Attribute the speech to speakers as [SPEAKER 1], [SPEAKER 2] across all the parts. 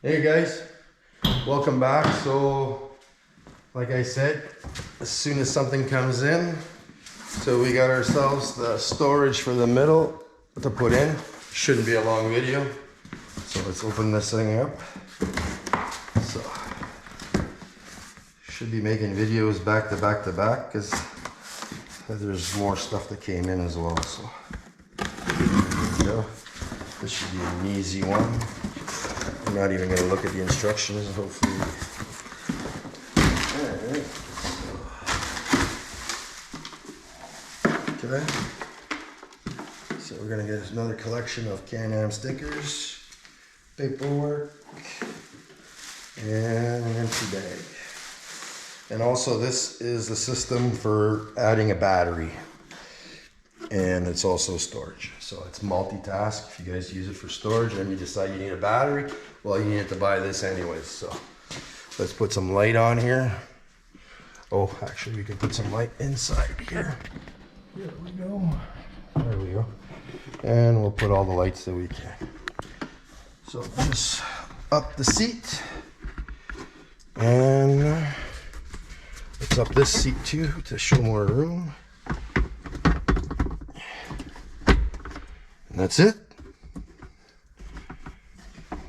[SPEAKER 1] Hey guys, welcome back. So like I said, as soon as something comes in, so we got ourselves the storage for the middle to put in. Shouldn't be a long video, so let's open this thing up. So should be making videos back to back to back because there's more stuff that came in as well. So there we go. This should be an easy one. I'm not even going to look at the instructions, hopefully. Alright. Okay. So we're going to get another collection of Can-Am stickers, paperwork, and an empty bag. And also this is the system for adding a battery. And it's also storage. So it's multitask. If you guys use it for storage and you decide you need a battery, well, you need to buy this anyways. So let's put some light on here. Oh, actually we can put some light inside here. There we go. There we go. And we'll put all the lights that we can. So just up the seat. And let's up this seat too to show more room. And that's it.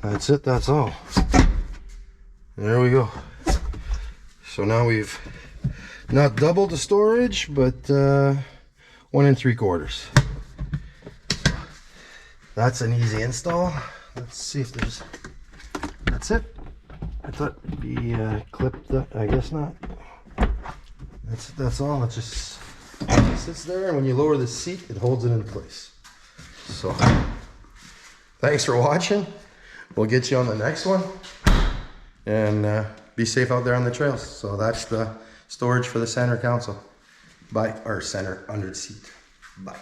[SPEAKER 1] That's it, that's all. There we go. So now we've not doubled the storage, but 1 3/4. That's an easy install. Let's see if there's, that's it. I thought it'd be clipped up, I guess not. That's all, it just sits there, and when you lower the seat, it holds it in place. So, thanks for watching. We'll get you on the next one. And be safe out there on the trails. So that's the storage for the center console. Bye. Or center under the seat. Bye.